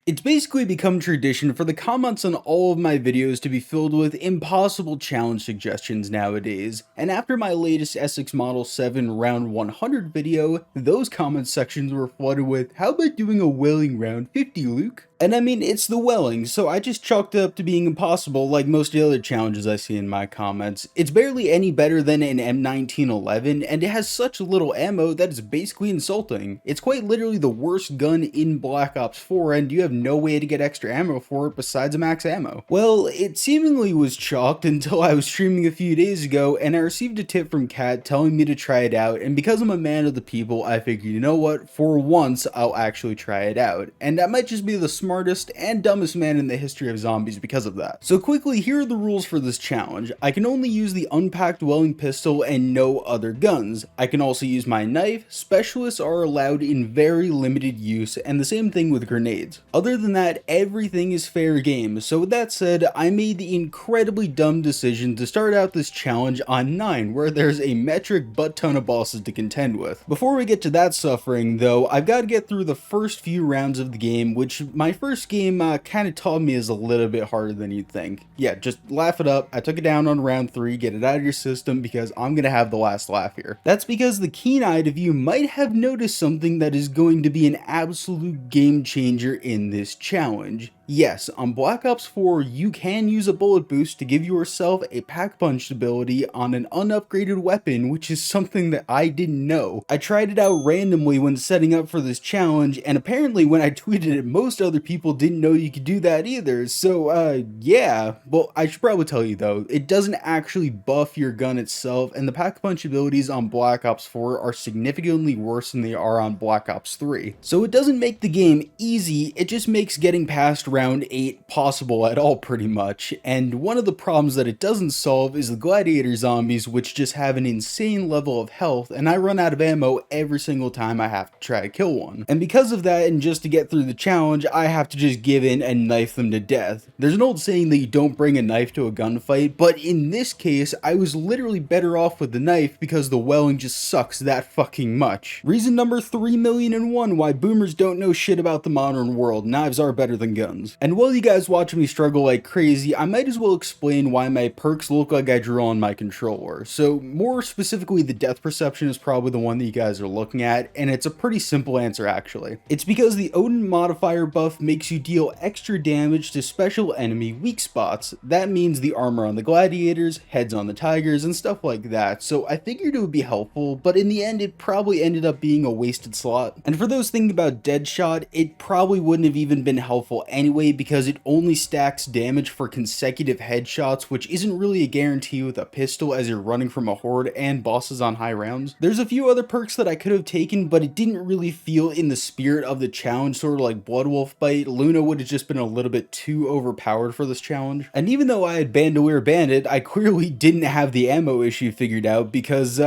It's basically become tradition for the comments on all of my videos to be filled with impossible challenge suggestions nowadays, and after my latest Essex Model 7 round 100 video, those comment sections were flooded with, "How about doing a Welling round 50, Luke?" And I mean, it's the Welling, so I just chalked it up to being impossible like most of the other challenges I see in my comments. It's barely any better than an M1911, and it has such little ammo that it's basically insulting. It's quite literally the worst gun in Black Ops 4, and you have no way to get extra ammo for it besides a max ammo. Well, it seemingly was chalked until I was streaming a few days ago, and I received a tip from Kat telling me to try it out, and because I'm a man of the people, I figured, you know what, for once, I'll actually try it out. And that might just be the smartest and dumbest man in the history of zombies because of that. So quickly, here are the rules for this challenge. I can only use the unpacked Welling pistol and no other guns. I can also use my knife. Specialists are allowed in very limited use, and the same thing with grenades. Other than that, everything is fair game. So with that said, I made the incredibly dumb decision to start out this challenge on 9, where there's a metric butt ton of bosses to contend with. Before we get to that suffering though, I've got to get through the first few rounds of the game, which my first game kind of taught me is a little bit harder than you'd think. Yeah, just laugh it up. I took it down on round 3, get it out of your system because I'm gonna have the last laugh here. That's because the keen-eyed of you might have noticed something that is going to be an absolute game changer in this challenge. Yes, on Black Ops 4, you can use a bullet boost to give yourself a pack punch ability on an unupgraded weapon, which is something that I didn't know. I tried it out randomly when setting up for this challenge, and apparently when I tweeted it, most other people didn't know you could do that either, so yeah. Well, I should probably tell you though, it doesn't actually buff your gun itself, and the pack punch abilities on Black Ops 4 are significantly worse than they are on Black Ops 3. So it doesn't make the game easy, it just makes getting past round 8 possible at all pretty much, and one of the problems that it doesn't solve is the gladiator zombies, which just have an insane level of health, and I run out of ammo every single time I have to try to kill one. And because of that, and just to get through the challenge, I have to just give in and knife them to death. There's an old saying that you don't bring a knife to a gunfight, but in this case, I was literally better off with the knife because the Welling just sucks that fucking much. Reason number 3,000,001 why boomers don't know shit about the modern world: knives are better than guns. And while you guys watch me struggle like crazy, I might as well explain why my perks look like I drew on my controller. So more specifically, the death perception is probably the one that you guys are looking at, and it's a pretty simple answer actually. It's because the Odin modifier buff makes you deal extra damage to special enemy weak spots. That means the armor on the gladiators, heads on the tigers, and stuff like that. So I figured it would be helpful, but in the end it probably ended up being a wasted slot. And for those thinking about Deadshot, it probably wouldn't have even been helpful anyway, because it only stacks damage for consecutive headshots, which isn't really a guarantee with a pistol as you're running from a horde and bosses on high rounds. There's a few other perks that I could have taken, but it didn't really feel in the spirit of the challenge, sort of like Bloodwolf Bite. Luna would have just been a little bit too overpowered for this challenge. And even though I had Bandolier Bandit, I clearly didn't have the ammo issue figured out because,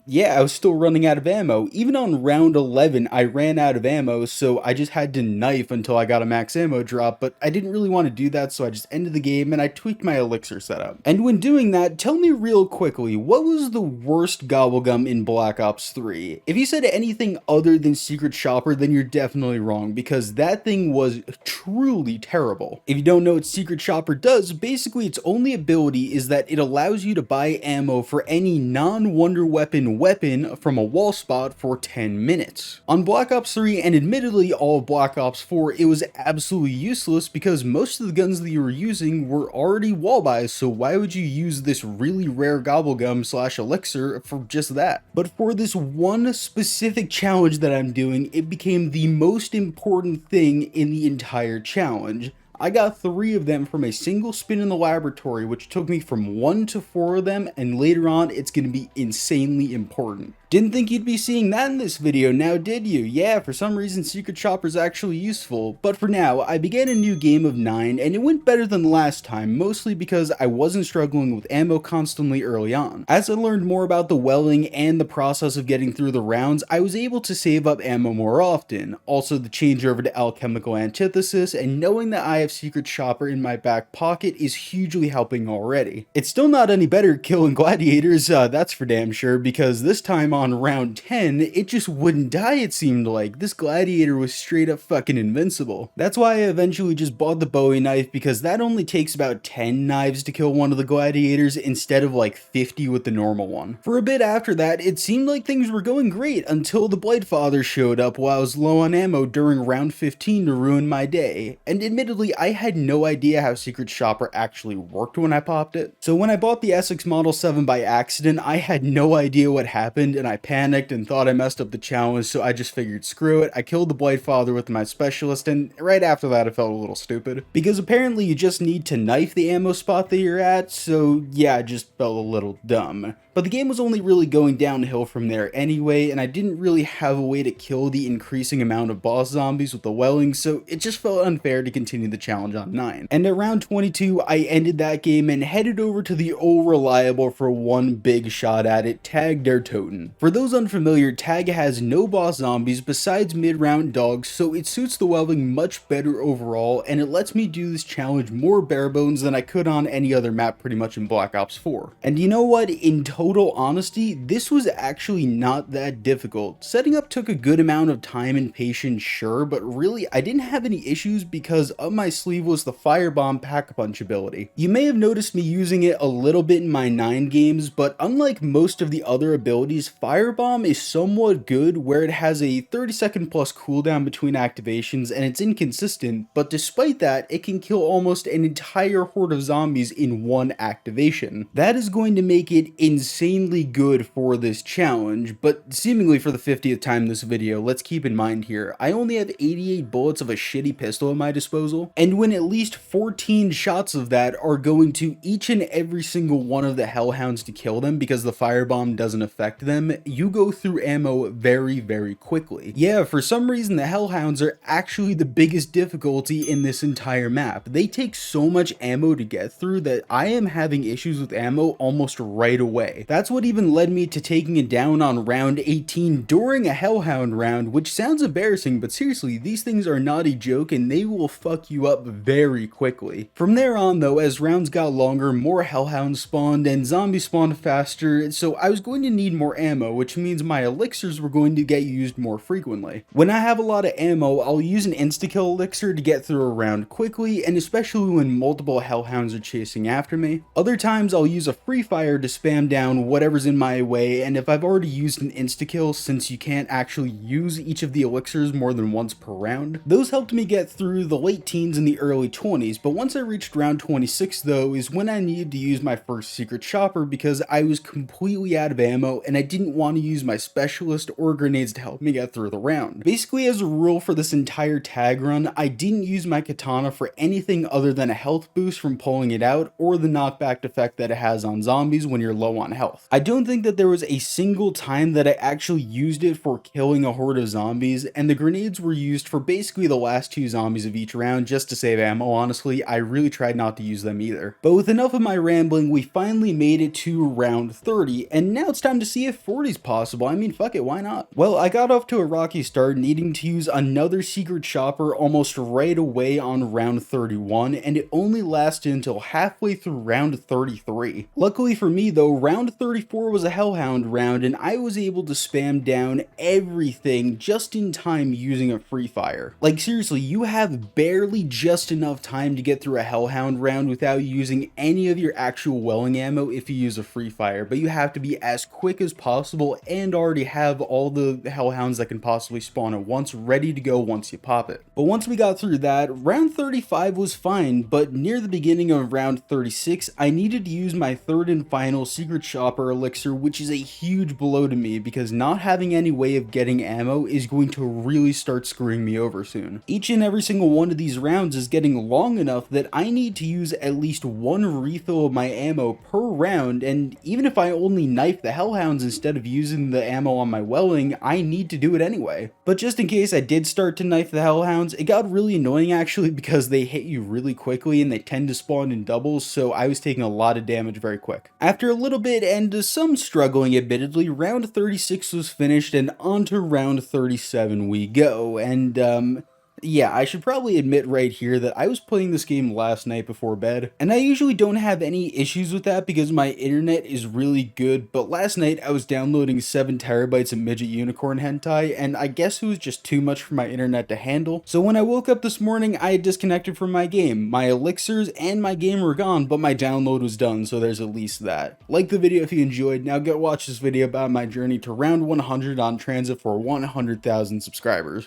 yeah, I was still running out of ammo. Even on round 11, I ran out of ammo, so I just had to knife until I got a max ammo drop, but I didn't really want to do that, so I just ended the game and I tweaked my elixir setup. And when doing that, tell me real quickly, what was the worst gobblegum in Black Ops 3? If you said anything other than Secret Shopper, then you're definitely wrong, because that thing was truly terrible. If you don't know what Secret Shopper does, basically its only ability is that it allows you to buy ammo for any non-wonder weapon from a wall spot for 10 minutes. On Black Ops 3, and admittedly all of Black Ops 4, it was absolutely useless because most of the guns that you were using were already wall buys, so why would you use this really rare gobblegum / elixir for just that? But for this one specific challenge that I'm doing, it became the most important thing in the entire challenge. I got 3 of them from a single spin in the laboratory, which took me from 1 to 4 of them, and later on it's going to be insanely important. Didn't think you'd be seeing that in this video, now did you? Yeah, for some reason Secret Shopper's actually useful, but for now, I began a new game of 9, and it went better than last time, mostly because I wasn't struggling with ammo constantly early on. As I learned more about the Welling and the process of getting through the rounds, I was able to save up ammo more often. Also, the changeover to Alchemical Antithesis, and knowing that I have Secret Shopper in my back pocket is hugely helping already. It's still not any better killing gladiators, that's for damn sure, because this time on round 10, it just wouldn't die, it seemed like. This gladiator was straight up fucking invincible. That's why I eventually just bought the Bowie knife, because that only takes about 10 knives to kill one of the gladiators instead of like 50 with the normal one. For a bit after that, it seemed like things were going great until the Blightfather showed up while I was low on ammo during round 15 to ruin my day. And admittedly, I had no idea how Secret Shopper actually worked when I popped it. So when I bought the SX Model 7 by accident, I had no idea what happened and I panicked and thought I messed up the challenge, so I just figured screw it. I killed the Blightfather with my specialist, and right after that I felt a little stupid. Because apparently you just need to knife the ammo spot that you're at, so yeah, I just felt a little dumb. But the game was only really going downhill from there anyway, and I didn't really have a way to kill the increasing amount of boss zombies with the welling, so it just felt unfair to continue the challenge on 9. And at round 22, I ended that game and headed over to the old reliable for one big shot at it, Tag der Toten. For those unfamiliar, Tag has no boss zombies besides mid-round dogs, so it suits the welling much better overall, and it lets me do this challenge more bare bones than I could on any other map pretty much in Black Ops 4. And you know what? In total honesty, this was actually not that difficult. Setting up took a good amount of time and patience, sure, but really I didn't have any issues because up my sleeve was the Firebomb Pack-a-Punch ability. You may have noticed me using it a little bit in my 9 games, but unlike most of the other abilities, Firebomb is somewhat good where it has a 30-second plus cooldown between activations and it's inconsistent, but despite that, it can kill almost an entire horde of zombies in one activation. That is going to make it insanely good for this challenge, but seemingly for the 50th time in this video, let's keep in mind here, I only have 88 bullets of a shitty pistol at my disposal, and when at least 14 shots of that are going to each and every single one of the hellhounds to kill them because the firebomb doesn't affect them, you go through ammo very, very quickly. Yeah, for some reason the hellhounds are actually the biggest difficulty in this entire map. They take so much ammo to get through that I am having issues with ammo almost right away. That's what even led me to taking it down on round 18 during a hellhound round, which sounds embarrassing, but seriously, these things are not a joke and they will fuck you up very quickly. From there on though, as rounds got longer, more hellhounds spawned and zombies spawned faster, so I was going to need more ammo, which means my elixirs were going to get used more frequently. When I have a lot of ammo, I'll use an insta-kill elixir to get through a round quickly, and especially when multiple hellhounds are chasing after me. Other times I'll use a free fire to spam down whatever's in my way, and if I've already used an insta-kill, since you can't actually use each of the elixirs more than once per round, those helped me get through the late teens and the early 20s, but once I reached round 26 though is when I needed to use my first secret shopper because I was completely out of ammo and I didn't want to use my specialist or grenades to help me get through the round. Basically, as a rule for this entire tag run, I didn't use my katana for anything other than a health boost from pulling it out or the knockback effect that it has on zombies when you're low on health. I don't think that there was a single time that I actually used it for killing a horde of zombies, and the grenades were used for basically the last 2 zombies of each round just to save ammo. Honestly, I really tried not to use them either. But with enough of my rambling, we finally made it to round 30, and now it's time to see if 40 is possible. I mean, fuck it, why not? Well, I got off to a rocky start, needing to use another secret shopper almost right away on round 31, and it only lasted until halfway through round 33. Luckily for me though, round 34 was a hellhound round, and I was able to spam down everything just in time using a free fire. Like seriously, you have barely just enough time to get through a hellhound round without using any of your actual welling ammo if you use a free fire, but you have to be as quick as possible and already have all the hellhounds that can possibly spawn at once ready to go once you pop it. But once we got through that, round 35 was fine, but near the beginning of round 36, I needed to use my third and final secret shopper elixir, which is a huge blow to me because not having any way of getting ammo is going to really start screwing me over soon. Each and every single one of these rounds is getting long enough that I need to use at least one refill of my ammo per round, and even if I only knife the hellhounds instead of using the ammo on my welling, I need to do it anyway. But just in case I did start to knife the hellhounds, it got really annoying actually because they hit you really quickly and they tend to spawn in doubles, so I was taking a lot of damage very quick. After a little bit and some struggling admittedly, round 36 was finished and on to round 37 we go, and Yeah, I should probably admit right here that I was playing this game last night before bed, and I usually don't have any issues with that because my internet is really good, but last night I was downloading 7 terabytes of midget unicorn hentai, and I guess it was just too much for my internet to handle. So when I woke up this morning, I had disconnected from my game. My elixirs and my game were gone, but my download was done, so there's at least that. Like the video if you enjoyed. Now go watch this video about my journey to round 100 on transit for 100,000 subscribers.